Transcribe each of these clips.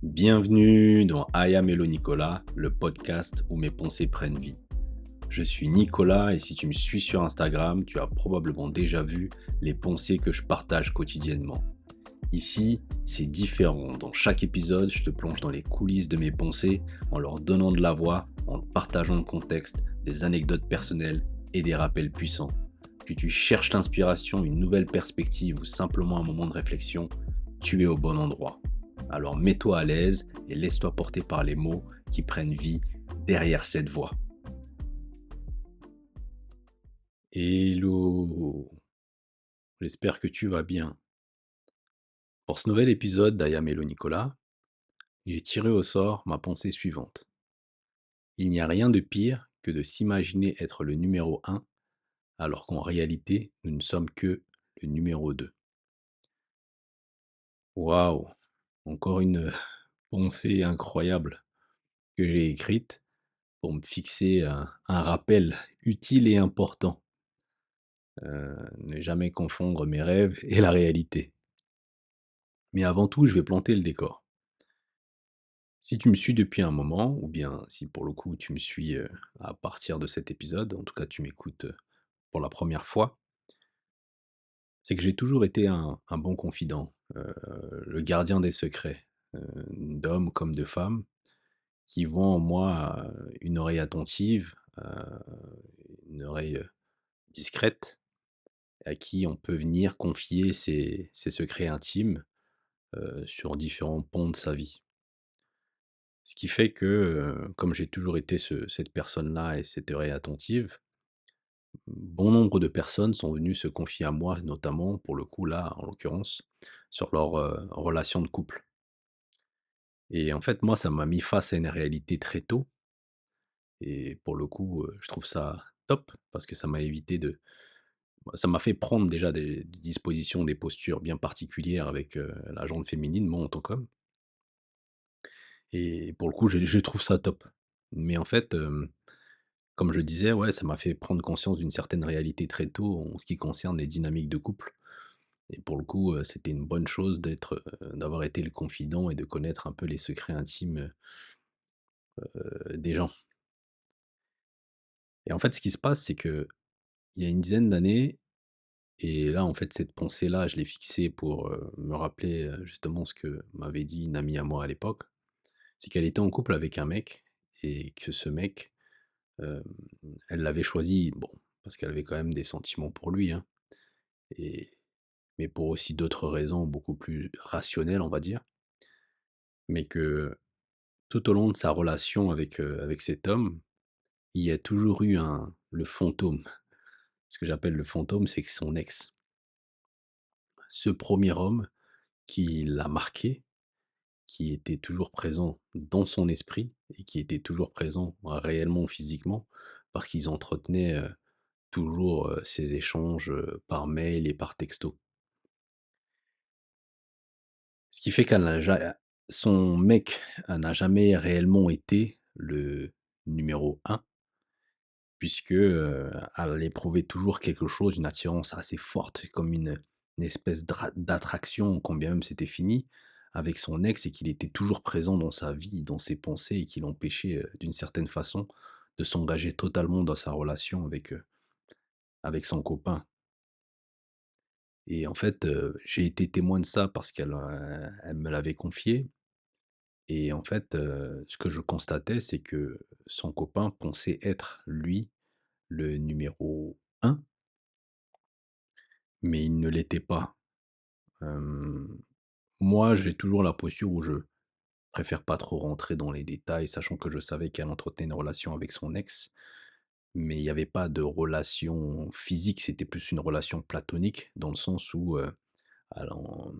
Bienvenue dans Aya Melo Nicolas, le podcast où mes pensées prennent vie. Je suis Nicolas et si tu me suis sur Instagram, tu as probablement déjà vu les pensées que je partage quotidiennement. Ici, c'est différent. Dans chaque épisode, je te plonge dans les coulisses de mes pensées en leur donnant de la voix, en partageant le contexte, des anecdotes personnelles et des rappels puissants. Que tu cherches l'inspiration, une nouvelle perspective ou simplement un moment de réflexion, tu es au bon endroit. Alors mets-toi à l'aise et laisse-toi porter par les mots qui prennent vie derrière cette voix. Hello, j'espère que tu vas bien. Pour ce nouvel épisode d'Aya Melo Nicolas, j'ai tiré au sort ma pensée suivante. Il n'y a rien de pire que de s'imaginer être le numéro un, alors qu'en réalité, nous ne sommes que le numéro 2. Waouh, encore une pensée incroyable que j'ai écrite pour me fixer un rappel utile et important. Ne jamais confondre mes rêves et la réalité. Mais avant tout, je vais planter le décor. Si tu me suis depuis un moment, ou bien si pour le coup tu me suis à partir de cet épisode, en tout cas tu m'écoutes pour la première fois, c'est que j'ai toujours été un bon confident, le gardien des secrets, d'hommes comme de femmes, qui voient en moi une oreille attentive, une oreille discrète, à qui on peut venir confier ses secrets intimes sur différents pans de sa vie. Ce qui fait que, comme j'ai toujours été cette personne-là et cette oreille attentive, bon nombre de personnes sont venues se confier à moi, notamment pour le coup là, en l'occurrence, sur leur, relation de couple. Et en fait, moi, ça m'a mis face à une réalité très tôt et pour le coup, je trouve ça top parce que ça m'a évité de ça m'a fait prendre déjà des dispositions, des postures bien particulières avec, la gente féminine, moi en tant qu'homme. Et pour le coup, je trouve ça top. Mais en fait, comme je disais, ouais, ça m'a fait prendre conscience d'une certaine réalité très tôt en ce qui concerne les dynamiques de couple. Et pour le coup, c'était une bonne chose d'avoir été le confident et de connaître un peu les secrets intimes, des gens. Et en fait, ce qui se passe, c'est qu'il y a une dizaine d'années et là, en fait, cette pensée-là, je l'ai fixée pour, me rappeler, justement ce que m'avait dit une amie à moi à l'époque. C'est qu'elle était en couple avec un mec et que ce mec, hem, elle l'avait choisi, bon, parce qu'elle avait quand même des sentiments pour lui, hein, et mais pour aussi d'autres raisons beaucoup plus rationnelles, on va dire. Mais que tout au long de sa relation avec cet homme, il y a toujours eu le fantôme. Ce que j'appelle le fantôme, c'est que son ex, ce premier homme qui l'a marqué, qui était toujours présent dans son esprit et qui était toujours présent, réellement physiquement, parce qu'ils entretenaient, toujours, ces échanges, par mail et par texto. Ce qui fait qu'elle n'a ja son mec, n'a jamais réellement été le numéro un, puisque, elle éprouvait toujours quelque chose, une attirance assez forte, comme une espèce d'attraction, quand bien même c'était fini, avec son ex et qu'il était toujours présent dans sa vie, dans ses pensées et qui l'empêchait, d'une certaine façon, de s'engager totalement dans sa relation avec son copain. Et en fait, j'ai été témoin de ça parce elle me l'avait confié. Et en fait, ce que je constatais, c'est que son copain pensait être, lui, le numéro un, mais il ne l'était pas. Hem, Moi, j'ai toujours la posture où je préfère pas trop rentrer dans les détails, sachant que je savais qu'elle entretenait une relation avec son ex, mais il y avait pas de relation physique, c'était plus une relation platonique, dans le sens où, elle en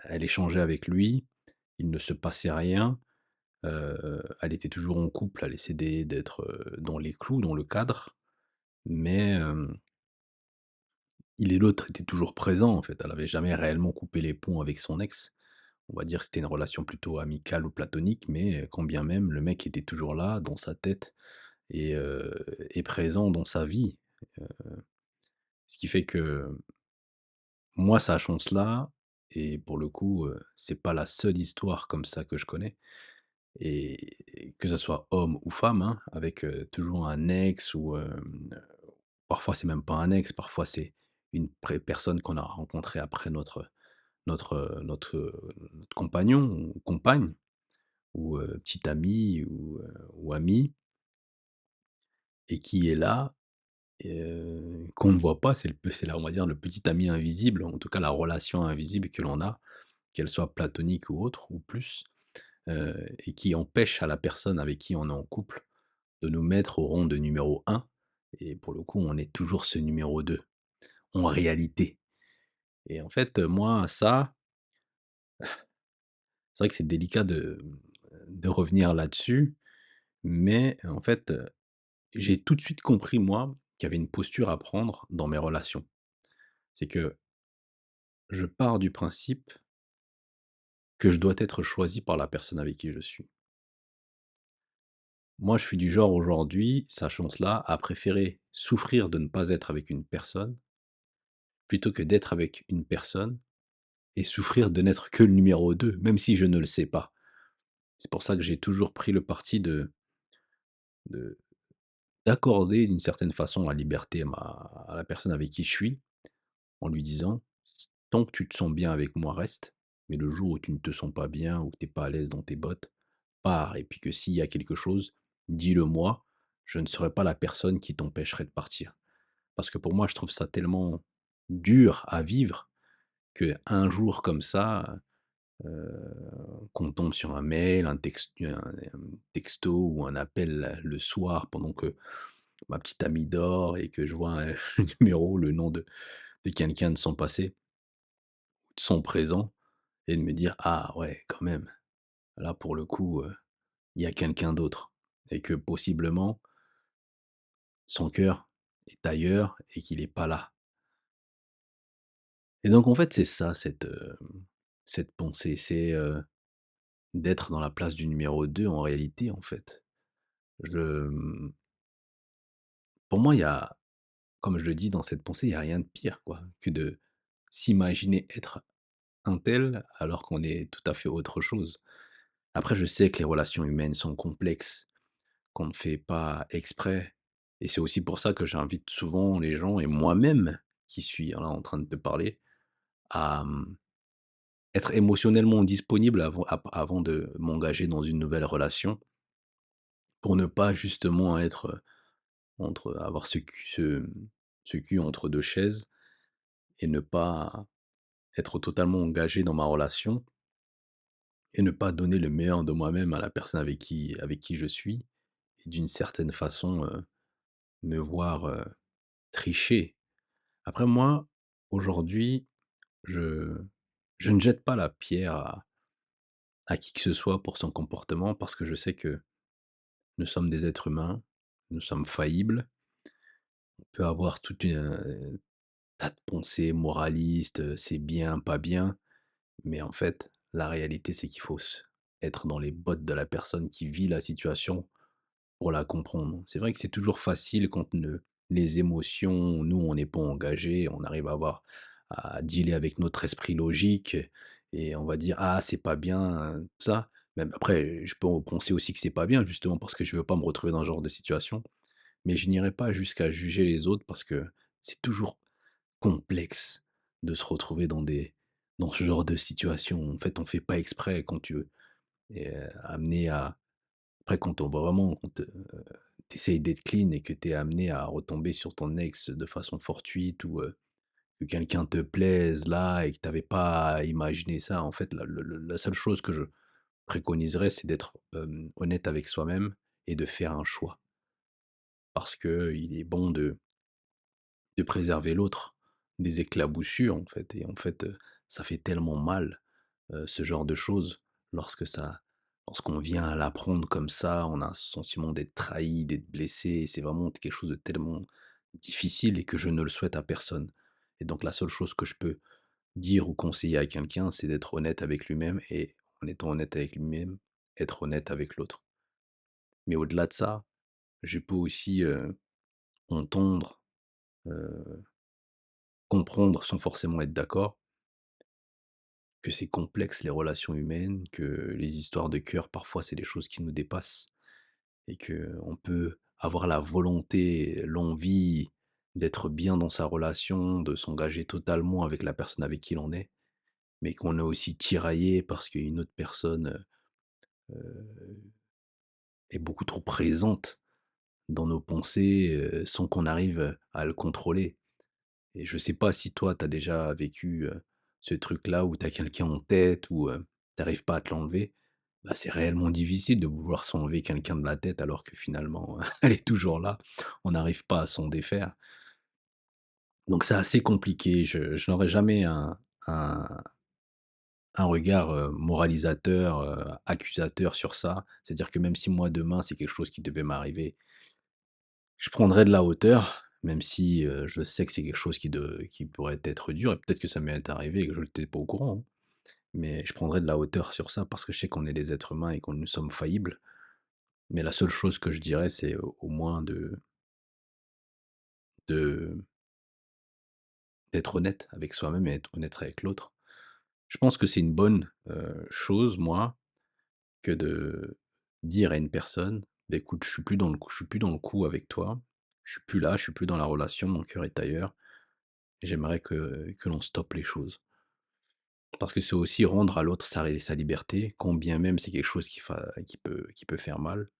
elle échangeait avec lui, il ne se passait rien. Elle était toujours en couple, elle essayait d'être, dans les clous, dans le cadre, mais il et l'autre étaient toujours présents, en fait. Elle avait jamais réellement coupé les ponts avec son ex. On va dire que c'était une relation plutôt amicale ou platonique, mais quand bien même le mec était toujours là, dans sa tête et présent dans sa vie. Heu, Ce qui fait que moi, sa chance-là, et pour le coup, c'est pas la seule histoire comme ça que je connais et que ça soit homme ou femme, hein, avec, toujours un ex ou, parfois c'est même pas un ex, parfois c'est une personne qu'on a rencontrée après notre compagnon ou compagne ou, petit ami ou ami et qui est là, qu'on ne voit pas. C'est là, on va dire, le petit ami invisible, en tout cas la relation invisible que l'on a, qu'elle soit platonique ou autre ou plus, et qui empêche à la personne avec qui on est en couple de nous mettre au rang de numéro un. Et pour le coup, on est toujours ce numéro 2 en réalité. Et en fait, moi ça, c'est vrai que c'est délicat de revenir là-dessus, mais en fait, j'ai tout de suite compris moi qu'il y avait une posture à prendre dans mes relations. C'est que je pars du principe que je dois être choisi par la personne avec qui je suis. Moi, je suis du genre aujourd'hui, sachant cela, à préférer souffrir de ne pas être avec une personne, plutôt que d'être avec une personne et souffrir de n'être que le numéro 2, même si je ne le sais pas. C'est pour ça que j'ai toujours pris le parti de d'accorder d'une certaine façon la liberté à la personne avec qui je suis, en lui disant: «Tant que tu te sens bien avec moi, reste, mais le jour où tu ne te sens pas bien ou que tu es pas à l'aise dans tes bottes, pars et puis que s'il y a quelque chose, dis-le moi, je ne serai pas la personne qui t'empêcherait de partir». Parce que pour moi, je trouve ça tellement dur à vivre qu'un jour comme ça, qu'on tombe sur un mail, un texto ou un appel le soir pendant que ma petite amie dort et que je vois un le numéro, le nom de quelqu'un de son passé ou de son présent et de me dire: «Ah ouais, quand même, là pour le coup, il y a quelqu'un d'autre» et que possiblement son cœur est ailleurs et qu'il est pas là. Et donc en fait, c'est ça cette pensée, c'est, d'être dans la place du numéro 2 en réalité, en fait. Je, pour moi, il y a, comme je le dis dans cette pensée, il y a rien de pire quoi, que de s'imaginer être un tel alors qu'on est tout à fait autre chose. Après, je sais que les relations humaines sont complexes, qu'on ne fait pas exprès et c'est aussi pour ça que j'invite souvent les gens et moi-même qui suis là en train de te parler à, être émotionnellement disponible avant de m'engager dans une nouvelle relation pour ne pas justement être, avoir ce cul entre 2 chaises et ne pas être totalement engagé dans ma relation et ne pas donner le meilleur de moi-même à la personne avec qui je suis et d'une certaine façon, me voir, tricher. Après moi, aujourd'hui, je je ne jette pas la pierre à qui que ce soit pour son comportement parce que je sais que nous sommes des êtres humains, nous sommes faillibles, on peut avoir tout un tas de pensées moralistes, c'est bien, pas bien, mais en fait, la réalité, c'est qu'il faut être dans les bottes de la personne qui vit la situation pour la comprendre. C'est vrai que c'est toujours facile quand les émotions, nous, on n'est pas engagés, on arrive à dealer avec notre esprit logique et on va dire: «Ah, c'est pas bien, tout ça». Même après, je peux penser aussi que c'est pas bien, justement parce que je veux pas me retrouver dans ce genre de situation, mais je n'irai pas jusqu'à juger les autres parce que c'est toujours complexe de se retrouver dans ce genre de situation. En fait, on fait pas exprès quand tu es, amené à après quand on vraiment quand, tu d'être clean et que tu es amené à retomber sur ton ex de façon fortuite ou, que quelqu'un te plaise là et que tu avais pas imaginé ça, en fait, la seule chose que je préconiserais, c'est d'être, honnête avec soi-même et de faire un choix. Parce qu'il est bon de préserver l'autre des éclaboussures, en fait et en fait, ça fait tellement mal, ce genre de choses lorsqu'on vient à l'apprendre comme ça, on a ce sentiment d'être trahi, d'être blessé et c'est vraiment quelque chose de tellement difficile et que je ne le souhaite à personne et donc la seule chose que je peux dire ou conseiller à quelqu'un, c'est d'être honnête avec lui-même et en étant honnête avec lui-même, être honnête avec l'autre. Mais au-delà de ça, je peux aussi, entendre, heu, comprendre sans forcément être d'accord que c'est complexe les relations humaines, que les histoires de cœur parfois c'est des choses qui nous dépassent et que on peut avoir la volonté, l'envie d'être bien dans sa relation, de s'engager totalement avec la personne avec qui l'on est, mais qu'on est aussi tiraillé parce qu'une autre personne, est beaucoup trop présente dans nos pensées, sans qu'on arrive à le contrôler. Et je sais pas si toi, tu as déjà vécu, ce truc-là où tu as quelqu'un en tête ou, tu pas à te l'enlever. Bah, c'est réellement difficile de vouloir s'enlever quelqu'un de la tête alors que finalement, elle est toujours là. On n'arrive pas à s'en défaire. Donc c'est assez compliqué. Je n'aurai jamais un un regard, moralisateur, accusateur sur ça. C'est-à-dire que même si moi demain, c'est quelque chose qui devait m'arriver, je prendrais de la hauteur, même si, je sais que c'est quelque chose qui pourrait être dur et peut-être que ça m'est arrivé et que je n'étais pas au courant, hein. Mais je prendrais de la hauteur sur ça parce que je sais qu'on est des êtres humains et que nous sommes faillibles. Mais la seule chose que je dirais, c'est au moins de d'être honnête avec soi-même et être honnête avec l'autre. Je pense que c'est une bonne, chose, moi, que de dire à une personne: «Bah, écoute, je suis plus dans le coup avec toi, je suis plus là, je suis plus dans la relation, mon cœur est ailleurs et j'aimerais que l'on stoppe les choses». Parce que c'est aussi rendre à l'autre sa liberté, quand bien même c'est quelque chose qui peut faire mal,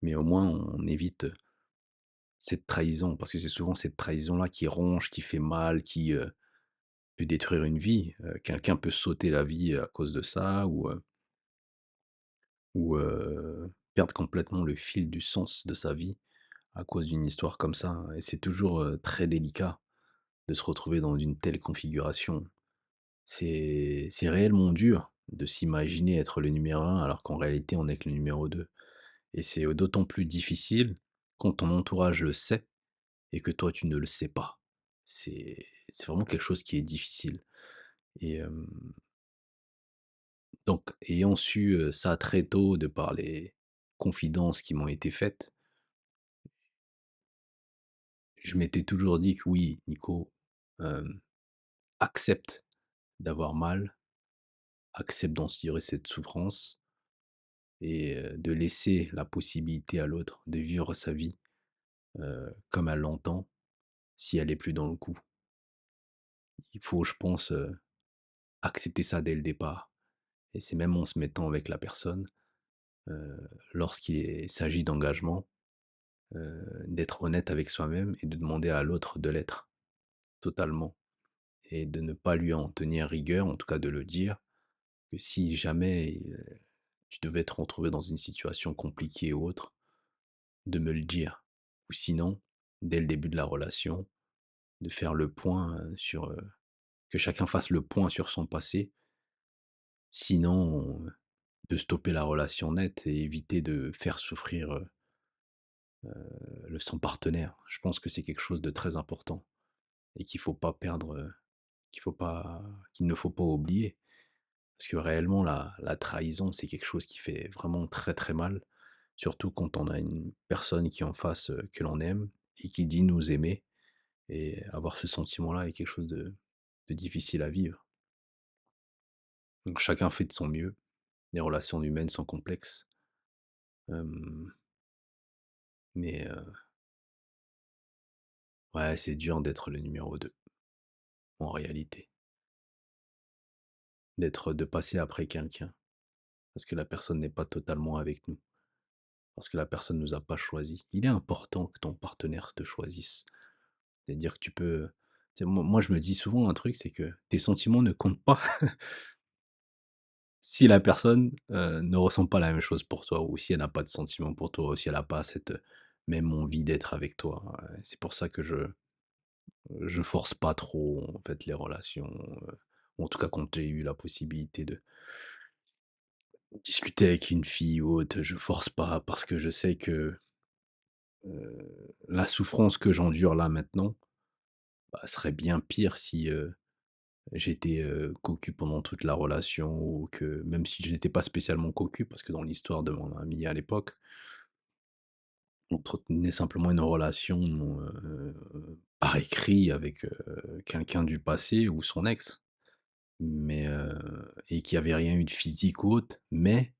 mais au moins on évite cette trahison. Parce que c'est souvent cette trahison-là qui ronge, qui fait mal, qui, peut détruire une vie. Quelqu'un peut sauter la vie à cause de ça ou perdre complètement le fil du sens de sa vie à cause d'une histoire comme ça, hein. Et c'est toujours, très délicat de se retrouver dans une telle configuration. C'est réellement dur de s'imaginer être le numéro un alors qu'en réalité on n'est que le numéro 2. Et c'est, d'autant plus difficile quand ton entourage le sait et que toi tu ne le sais pas. C'est vraiment quelque chose qui est difficile et donc ayant su, ça très tôt de par les confidences qui m'ont été faites, je m'étais toujours dit que: «Oui Nico, hem, accepte d'avoir mal, accepte d'endurer cette souffrance et de laisser la possibilité à l'autre de vivre sa vie, comme elle l'entend, si elle est plus dans le coup». Il faut, je pense, accepter ça dès le départ et c'est même en se mettant avec la personne, lorsqu'il s'agit d'engagement, d'être honnête avec soi-même et de demander à l'autre de l'être totalement et de ne pas lui en tenir rigueur, en tout cas de le dire, que si jamais, tu devais te retrouver dans une situation compliquée ou autre, de me le dire. Ou sinon, dès le début de la relation, de faire le point, que chacun fasse le point sur son passé. Sinon, de stopper la relation net et éviter de faire souffrir, le son partenaire. Je pense que c'est quelque chose de très important et qu'il faut pas perdre, qu'il ne faut pas oublier. Parce que réellement la trahison, c'est quelque chose qui fait vraiment très, très mal, surtout quand on a une personne qui est en face, que l'on aime et qui dit nous aimer et avoir ce sentiment-là est quelque chose de difficile à vivre. Donc chacun fait de son mieux, les relations humaines sont complexes, hem, mais ouais, c'est dur d'être le numéro 2 en réalité. De passer après quelqu'un, parce que la personne n'est pas totalement avec nous, parce que la personne nous a pas choisi. Il est important que ton partenaire te choisisse. C'est-à-dire que tu peux tu sais, moi je me dis souvent un truc, c'est que tes sentiments ne comptent pas si la personne, ne ressent pas la même chose pour toi ou si elle n'a pas de sentiments pour toi ou si elle a pas cette, même envie d'être avec toi. C'est pour ça que je force pas trop, en fait, les relations, ou en tout cas quand j'ai eu la possibilité de discuter avec une fille ou autre, je force pas parce que je sais que, la souffrance que j'endure là maintenant, bah, serait bien pire si, j'étais, cocu pendant toute la relation ou que même si je n'étais pas spécialement cocu parce que dans l'histoire de mon ami à l'époque, on entretenait simplement une relation, par écrit avec, quelqu'un du passé ou son ex. mais et qu'il y avait rien eu de physique ou autre, mais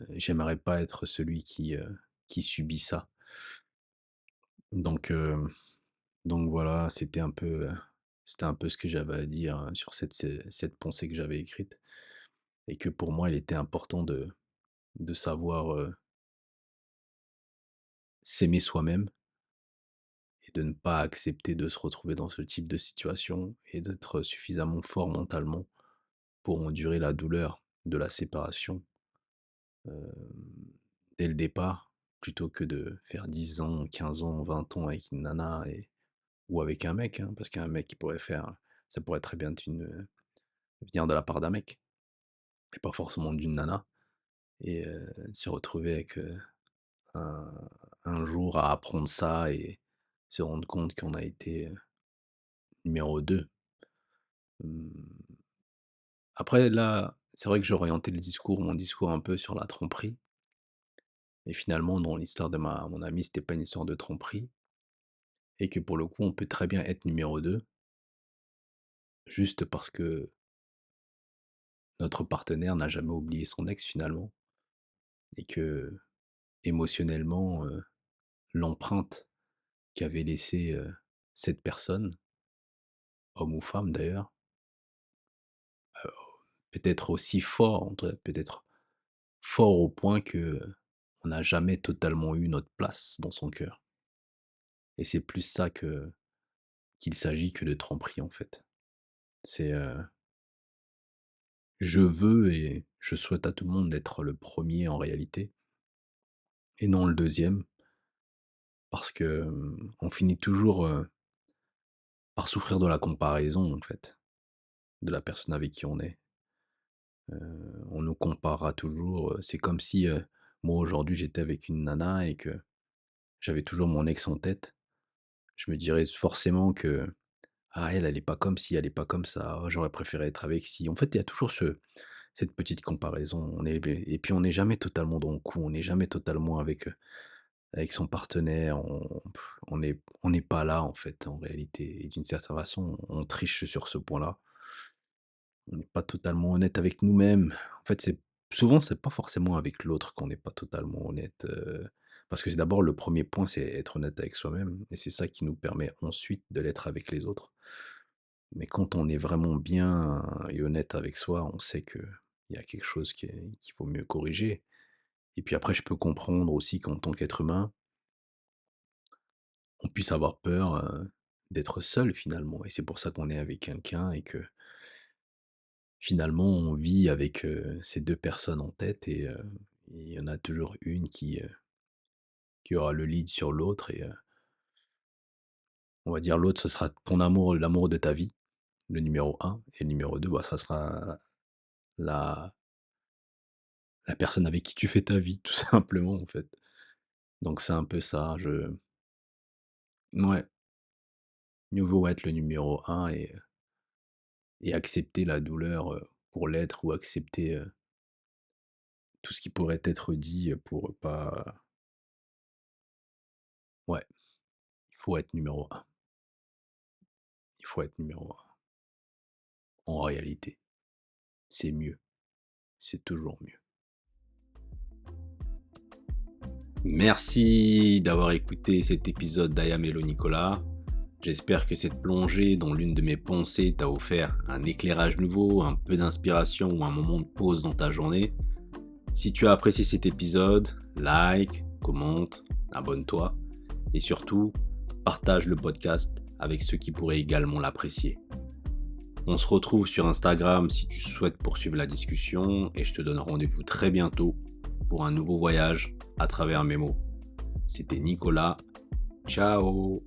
j'aimerais pas être celui qui subit ça. Donc voilà, c'était un peu ce que j'avais à dire, sur cette pensée que j'avais écrite et que pour moi, il était important de savoir, s'aimer soi-même et de ne pas accepter de se retrouver dans ce type de situation et d'être suffisamment fort mentalement pour endurer la douleur de la séparation, hem, dès le départ, plutôt que de faire 10 ans, 15 ans, 20 ans avec une nana et ou avec un mec, hein, parce qu'un mec, il pourrait faire ça pourrait très bien être venir de la part d'un mec et pas forcément d'une nana et se retrouver avec, un un jour à apprendre ça et se rendre compte qu'on a été, numéro 2. Mmh, après là, c'est vrai que j'ai orienté mon discours un peu sur la tromperie et finalement dans l'histoire de ma mon ami, c'était pas une histoire de tromperie et que pour le coup, on peut très bien être numéro 2 juste parce que notre partenaire n'a jamais oublié son ex finalement et que émotionnellement, l'empreinte qu'avait laissée, cette personne, homme ou femme d'ailleurs, heu, peut-être aussi fort, peut-être fort au point que, on n'a jamais totalement eu notre place dans son cœur et c'est plus ça qu'il s'agit que de tromperie, en fait. C'est, je veux et je souhaite à tout le monde d'être le premier en réalité et non le deuxième parce que, on finit toujours, par souffrir de la comparaison, en fait, de la personne avec qui on est. On nous comparera toujours, c'est comme si, moi aujourd'hui j'étais avec une nana et que j'avais toujours mon ex en tête. Je me dirais forcément que: «Ah elle, elle est pas comme ci, elle est pas comme ça. Oh j'aurais préféré être avec ci». En fait, il y a toujours cette petite comparaison. On est et puis on n'est jamais totalement dans le coup, on n'est jamais totalement avec son partenaire. On n'est pas là en fait, en réalité et d'une certaine façon, on triche sur ce point-là. On n'est pas totalement honnête avec nous-mêmes. En fait, c'est pas forcément avec l'autre qu'on n'est pas totalement honnête, parce que c'est d'abord le premier point, c'est être honnête avec soi-même et c'est ça qui nous permet ensuite de l'être avec les autres. Mais quand on est vraiment bien et honnête avec soi, on sait qu'il y a quelque chose qu'il vaut mieux corriger et puis après je peux comprendre aussi qu'en tant qu'être humain, on puisse avoir peur, d'être seul finalement et c'est pour ça qu'on est avec quelqu'un et que finalement, on vit avec, ces 2 personnes en tête et il y en a toujours une qui aura le lead sur l'autre et on va dire l'autre, ce sera ton amour l'amour de ta vie, le numéro un et le numéro 2 bah, ça sera la la personne avec qui tu fais ta vie, tout simplement, en fait. Donc c'est un peu ça, ouais, mieux vaut être le numéro un et accepter la douleur, pour l'être ou accepter, tout ce qui pourrait être dit, pour pas ouais, il faut être numéro un. Il faut être numéro un. En réalité, c'est mieux, c'est toujours mieux. Merci d'avoir écouté cet épisode d'Aya Mello Nicolas. J'espère que cette plongée dans l'une de mes pensées t'a offert un éclairage nouveau, un peu d'inspiration ou un moment de pause dans ta journée. Si tu as apprécié cet épisode, like, commente, abonne-toi et surtout, partage le podcast avec ceux qui pourraient également l'apprécier. On se retrouve sur Instagram si tu souhaites poursuivre la discussion et je te donne rendez-vous très bientôt pour un nouveau voyage à travers mes mots. C'était Nicolas. Ciao!